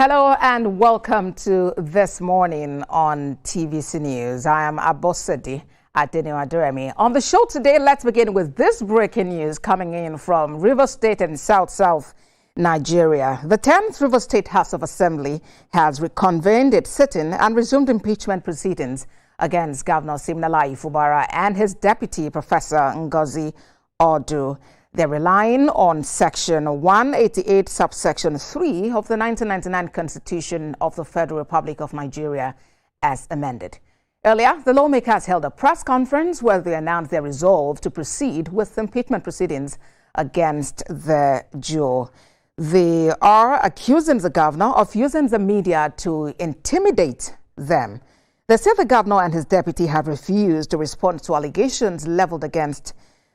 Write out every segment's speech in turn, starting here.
Hello and welcome to This Morning on TVC News. I am Abosedi Adeniwaduremi. On the show today, let's begin with this breaking news coming in from Rivers State and South Nigeria. The 10th Rivers State House of Assembly has reconvened its sitting and resumed impeachment proceedings against Governor Siminalayi Fubara and his deputy, Professor Ngozi Odu. They're relying on Section 188, subsection 3 of the 1999 Constitution of the Federal Republic of Nigeria as amended. Earlier, the lawmakers held a press conference where they announced their resolve to proceed with impeachment proceedings against the duo. They are accusing the governor of using the media to intimidate them. They say the governor and his deputy have refused to respond to allegations leveled against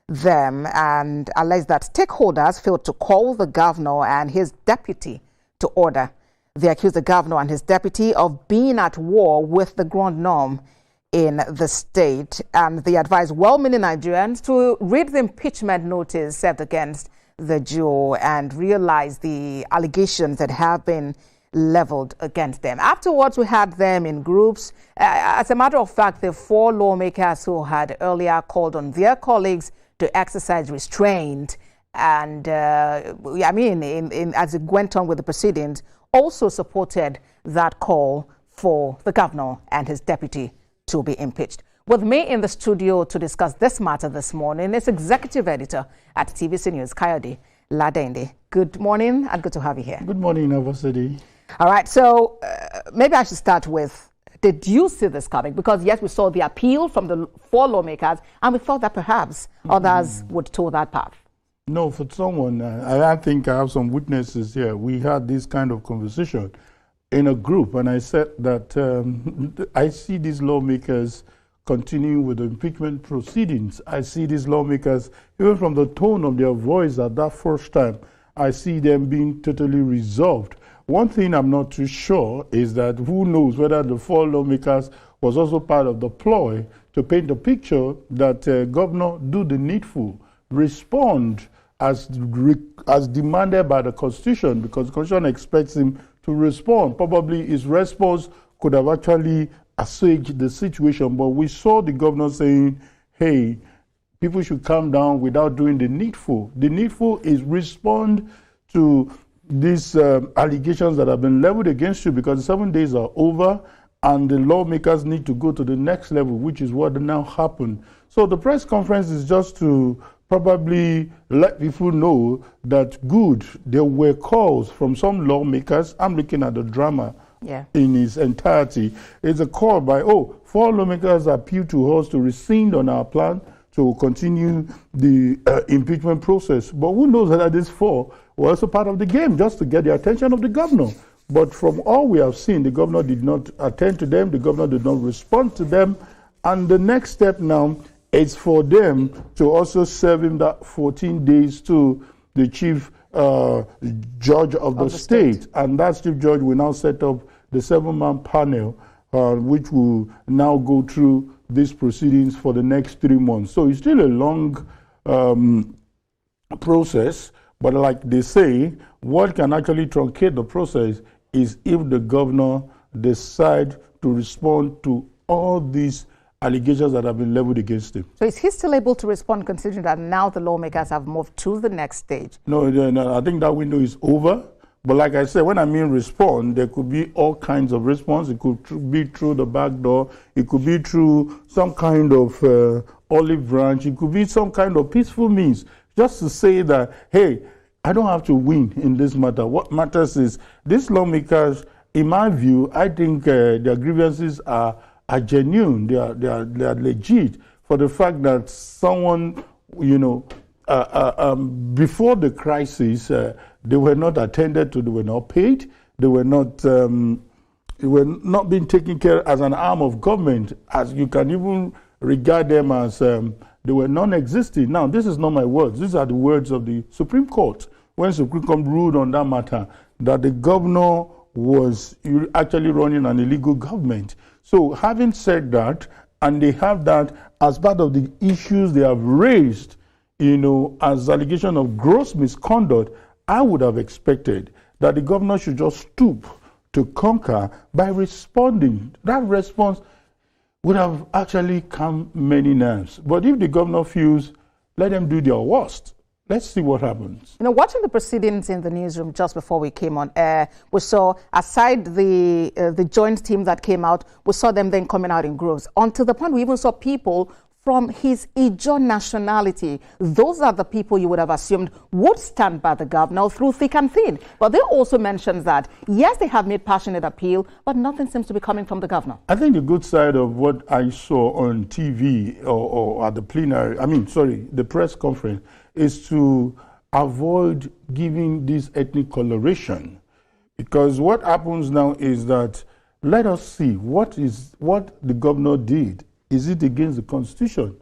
them and allege that stakeholders failed to call the governor and his deputy to order. They accuse the governor and his deputy of being at war with the ground norm in the state, and they advise well-meaning Nigerians to read the impeachment notice served against the duo and realize the allegations that have been leveled against them. Afterwards, we had them in groups. As a matter of fact, the four lawmakers who had earlier called on their colleagues to exercise restraint and, as it went on with the proceedings, also supported that call for the governor and his deputy to be impeached. With me in the studio to discuss this matter this morning is executive editor at TVC News, Kayode Ladende. Good morning and good to have you here. Good morning, Avosedi. All right, so maybe I should start with, did you see this coming? Because yes, we saw the appeal from the four lawmakers and we thought that perhaps others would toe that path. No, for someone, I think I have some witnesses here. We had this kind of conversation in a group and I said that I see these lawmakers continuing with the impeachment proceedings. I see these lawmakers, even from the tone of their voice at that first time, I see them being totally resolved. One thing I'm not too sure is that who knows whether the four lawmakers was also part of the ploy to paint a picture that governor do the needful, respond as demanded by the Constitution, because the Constitution expects him to respond. Probably his response could have actually assuaged the situation, but we saw the governor saying, hey, people should calm down without doing the needful. The needful is respond to these allegations that have been leveled against you, because the 7 days are over and the lawmakers need to go to the next level, which is what now happened. So the press conference is just to probably let people know that good, there were calls from some lawmakers. I'm looking at the drama in its entirety. It's a call by, four lawmakers appeal to us to rescind on our plan to continue the impeachment process. But who knows that these four were also part of the game, just to get the attention of the governor. But from all we have seen, the governor did not attend to them, the governor did not respond to them, and the next step now is for them to also serve him that 14 days to the chief judge of the state. And that chief judge will now set up the 7-man panel, which will now go through these proceedings for the next 3 months. So it's still a long process, but like they say, what can actually truncate the process is if the governor decides to respond to all these allegations that have been leveled against him. So is he still able to respond, considering that now the lawmakers have moved to the next stage? No, I think that window is over. But like I said, when I mean respond, there could be all kinds of response. It could be through the back door. It could be through some kind of olive branch. It could be some kind of peaceful means, just to say that, hey, I don't have to win in this matter. What matters is these lawmakers, in my view, I think their grievances are genuine. They are legit, for the fact that someone, before the crisis, they were not attended to, they were not paid, they were not being taken care of as an arm of government, as you can even regard them as they were non-existent. Now, this is not my words. These are the words of the Supreme Court, when Supreme Court ruled on that matter, that the governor was actually running an illegal government. So having said that, and they have that as part of the issues they have raised, as allegation of gross misconduct, I would have expected that the governor should just stoop to conquer by responding. That response would have actually calmed many nerves. But if the governor feels, let them do their worst, let's see what happens. You know, watching the proceedings in the newsroom just before we came on air, we saw, aside the joint team that came out, we saw them then coming out in groves. Until the point we even saw people from his Ijaw nationality. Those are the people you would have assumed would stand by the governor through thick and thin. But they also mentioned that, yes, they have made passionate appeal, but nothing seems to be coming from the governor. I think the good side of what I saw on TV or at the plenary, the press conference, is to avoid giving this ethnic coloration. Because what happens now is that, let us see what the governor did. Is it against the Constitution?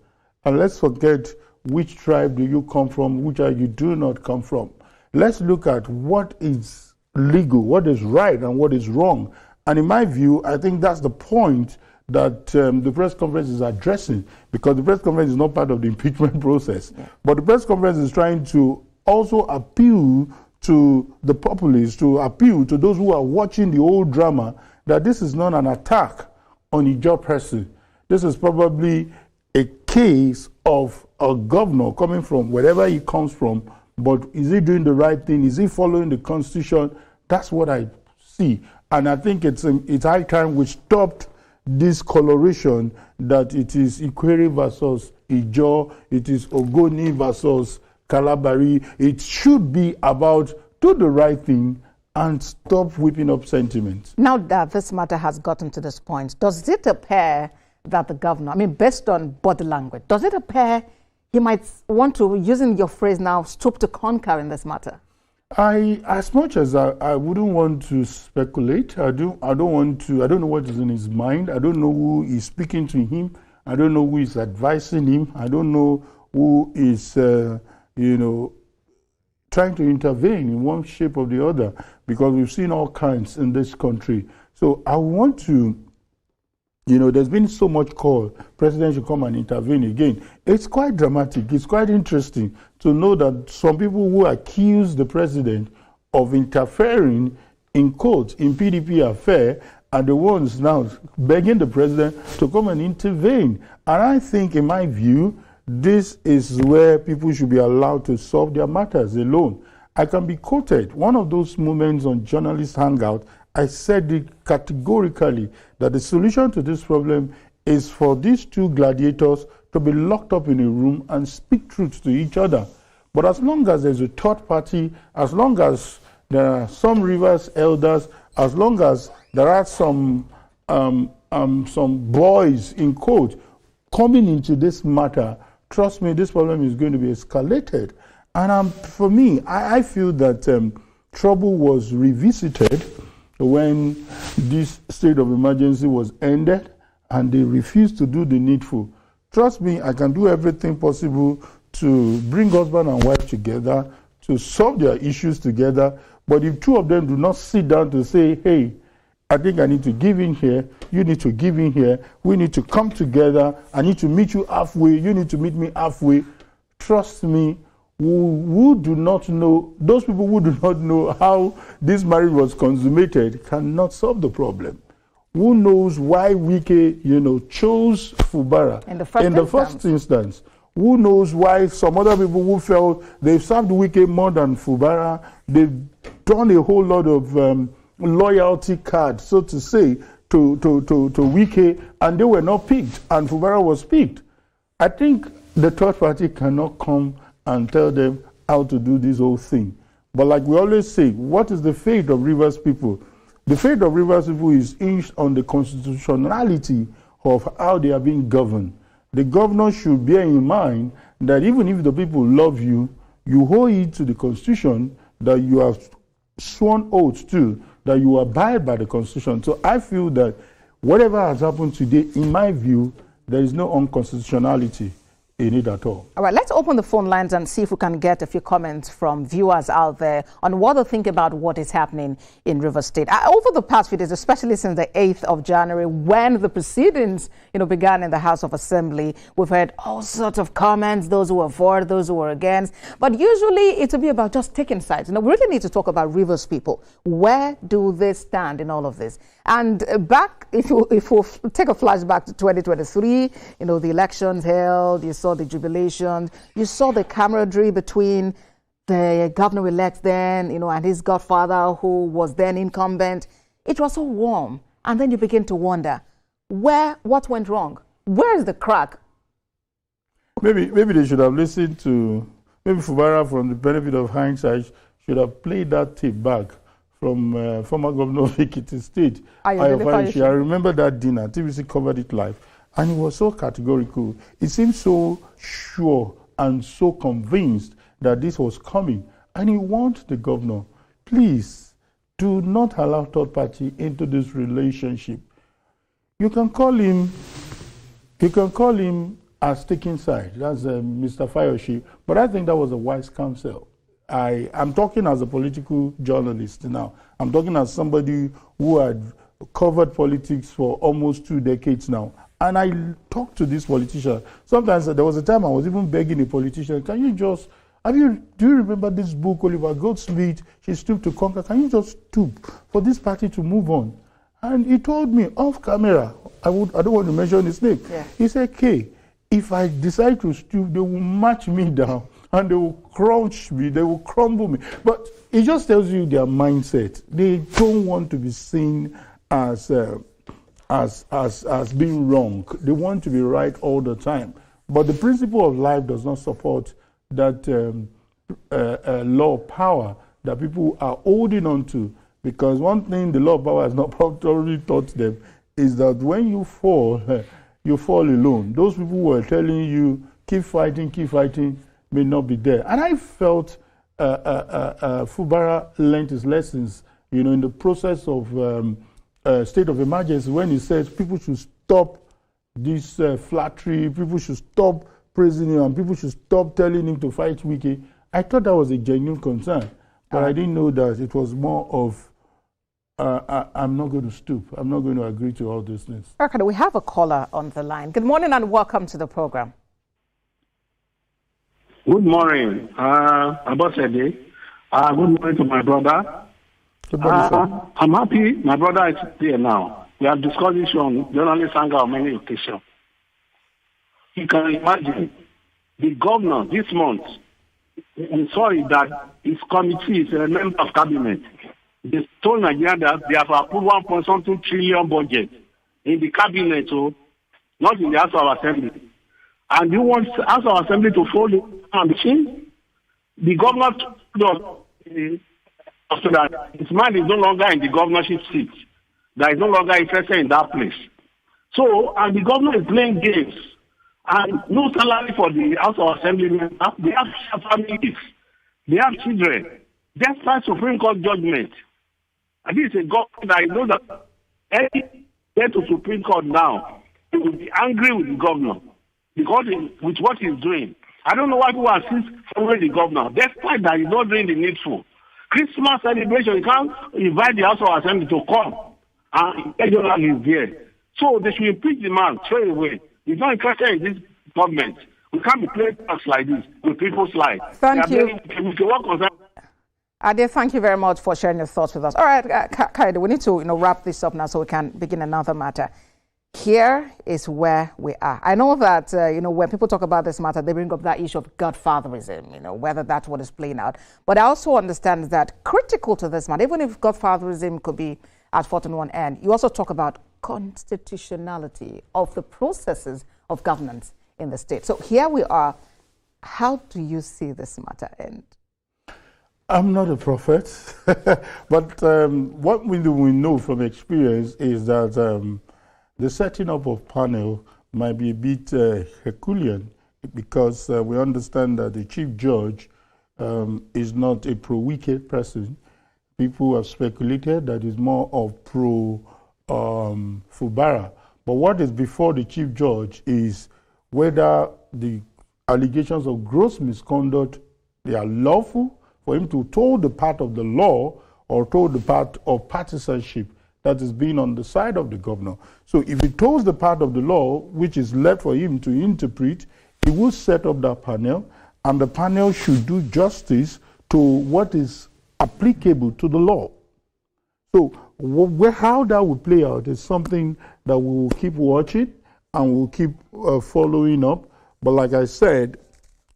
And let's forget which tribe do you come from, which tribe you do not come from. Let's look at what is legal, what is right, and what is wrong. And in my view, I think that's the point that the press conference is addressing, because the press conference is not part of the impeachment process. Yeah. But the press conference is trying to also appeal to the populace, to appeal to those who are watching the whole drama, that this is not an attack on a Ijaw person. This is probably a case of a governor coming from wherever he comes from, but is he doing the right thing? Is he following the Constitution? That's what I see. And I think it's high time we stopped this coloration that it is Ikwere versus Ijaw, it is Ogoni versus Kalabari. It should be about do the right thing and stop whipping up sentiment. Now that this matter has gotten to this point, does it appear that the governor, based on body language, does it appear he might want to, using your phrase now, stoop to conquer in this matter? As much as I wouldn't want to speculate, I don't know what is in his mind. I don't know who is speaking to him. I don't know who is advising him. I don't know who is, trying to intervene in one shape or the other, because we've seen all kinds in this country. So I want to, there's been so much call, President should come and intervene again. It's quite dramatic. It's quite interesting to know that some people who accuse the president of interfering in quotes in PDP affair are the ones now begging the president to come and intervene. And I think, in my view, this is where people should be allowed to solve their matters alone. I can be quoted. One of those moments on Journalist Hangout, I said it categorically that the solution to this problem is for these two gladiators to be locked up in a room and speak truth to each other. But as long as there's a third party, as long as there are some Rivers elders, as long as there are some boys in quote coming into this matter, trust me, this problem is going to be escalated. And for me, I feel that trouble was revisited when this state of emergency was ended and they refused to do the needful. Trust me, I can do everything possible to bring husband and wife together, to solve their issues together. But if two of them do not sit down to say, hey, I think I need to give in here, you need to give in here, we need to come together, I need to meet you halfway, you need to meet me halfway, trust me, who do not know, those people who do not know how this marriage was consummated cannot solve the problem. Who knows why Wike, chose Fubara in the first instance? Who knows why some other people who felt they've served Wike more than Fubara, they've done a whole lot of loyalty card, so to say, to Wike, and they were not picked, and Fubara was picked. I think the third party cannot come and tell them how to do this whole thing. But like we always say, what is the fate of Rivers people? The fate of Rivers people is hinged on the constitutionality of how they are being governed. The governor should bear in mind that even if the people love you, you hold it to the Constitution that you have sworn oath to, that you abide by the Constitution. So I feel that whatever has happened today, in my view, there is no unconstitutionality in it at all. All right, let's open the phone lines and see if we can get a few comments from viewers out there on what they think about what is happening in Rivers State. Over the past few days, especially since the 8th of January, when the proceedings, began in the House of Assembly, we've heard all sorts of comments, those who were for, those who were against. But usually it will be about just taking sides. We really need to talk about Rivers people. Where do they stand in all of this? And back, if we take a flashback to 2023, the elections held, you saw the jubilation, you saw the camaraderie between the governor-elect then, and his godfather who was then incumbent. It was so warm. And then you begin to wonder, what went wrong? Where is the crack? Maybe they should have listened to, maybe Fubara, from the benefit of hindsight, should have played that tape back from former governor of Ekiti State. I remember that dinner. TVC covered it live. And he was so categorical. He seemed so sure and so convinced that this was coming. And he warned the governor, please do not allow third party into this relationship. You can call him as taking side. That's Mr. Fayoshi. But I think that was a wise counsel. I'm talking as a political journalist now. I'm talking as somebody who had covered politics for almost 2 decades now. And I talked to this politician. Sometimes there was a time I was even begging a politician, do you remember this book, Oliver Goldsmith, She Stooped to Conquer? Can you just stoop for this party to move on? And he told me off camera, I don't want to mention his name. Yeah. He said, Kay, if I decide to stoop, they will match me down and they will crunch me, they will crumble me. But it just tells you their mindset. They don't want to be seen as being wrong. They want to be right all the time. But the principle of life does not support that law of power that people are holding on to. Because one thing the law of power has not properly taught them is that when you fall alone. Those people who are telling you, keep fighting, may not be there. And I felt Fubara learned his lessons, in the process of state of emergency, when he says people should stop this flattery, people should stop praising him, and people should stop telling him to fight Wiki. I thought that was a genuine concern, but I didn't know that it was more of, I'm not going to stoop. I'm not going to agree to all these things. Okay, we have a caller on the line. Good morning and welcome to the program. Good morning, Abosede. Good morning to my brother. I'm happy my brother is here now. We have discussed this on journalist anger on many occasions. You can imagine the governor this month, I'm sorry that his committee is a member of cabinet. They told Nigeria that they have approved 1.something trillion budget in the cabinet, so not in the House of Assembly. And you want the House of Assembly to follow the machine? The governor told us so that his mind is no longer in the governorship seat. That is no longer interested in that place. So, and the governor is playing games. And no salary for the House of Assembly members. They have families. They have children. Despite Supreme Court judgment. And this is a government that knows that any get to Supreme Court now, he will be angry with the governor. Because with what he's doing. I don't know why people are still following the governor. Despite that he's not doing the needful. Christmas celebration, you can't invite the House of Assembly to come. And he's there. So they should impeach the man straight away. He's not interested in this government. We can't be playing talks like this with people's lives. Thank you. Ade, thank you very much for sharing your thoughts with us. All right, Kaide, we need to wrap this up now so we can begin another matter. Here is where we are. I know that when people talk about this matter, they bring up that issue of godfatherism, whether that's what is playing out. But I also understand that critical to this matter, even if godfatherism could be at fault on one end, you also talk about constitutionality of the processes of governance in the state. So here we are. How do you see this matter end? I'm not a prophet, but what we know from experience is that the setting up of panel might be a bit Herculean because we understand that the chief judge is not a pro-wicked person. People have speculated that he's more of pro-Fubara. But what is before the chief judge is whether the allegations of gross misconduct, they are lawful for him to toe the path of the law or toe the path of partisanship that is being on the side of the governor. So if he toes the path of the law, which is left for him to interpret, he will set up that panel, and the panel should do justice to what is applicable to the law. So how that will play out is something that we will keep watching and we'll keep following up. But like I said,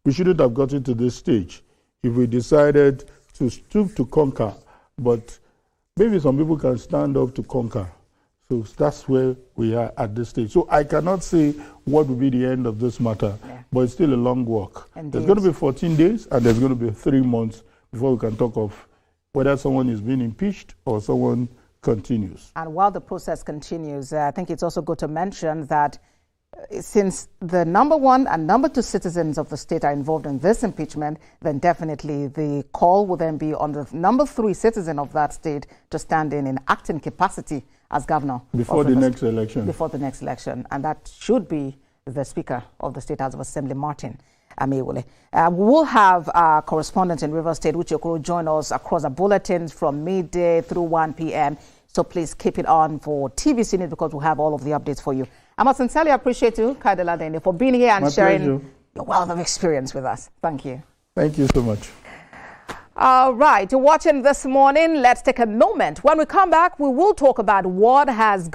we shouldn't have gotten to this stage if we decided to stoop to conquer. But maybe some people can stand up to conquer. So that's where we are at this stage. So I cannot say what will be the end of this matter, but it's still a long walk. Indeed. There's going to be 14 days and there's going to be 3 months before we can talk of whether someone is being impeached or someone continues. And while the process continues, I think it's also good to mention that since the number 1 and number 2 citizens of the state are involved in this impeachment, then definitely the call will then be on the number 3 citizen of that state to stand in acting capacity as governor. Before the next election. Before the next election. And that should be the Speaker of the State House of Assembly, Martin Amewule. We'll have our correspondent in Rivers State, Uche Okoro, join us across our bulletins from midday through 1 p.m. So please keep it on for TVC News because we'll have all of the updates for you. I must sincerely appreciate you, Kaidela Dene, for being here and My sharing pleasure. your wealth of experience with us. Thank you. Thank you so much. All right, you're watching This Morning. Let's take a moment. When we come back, we will talk about what has gone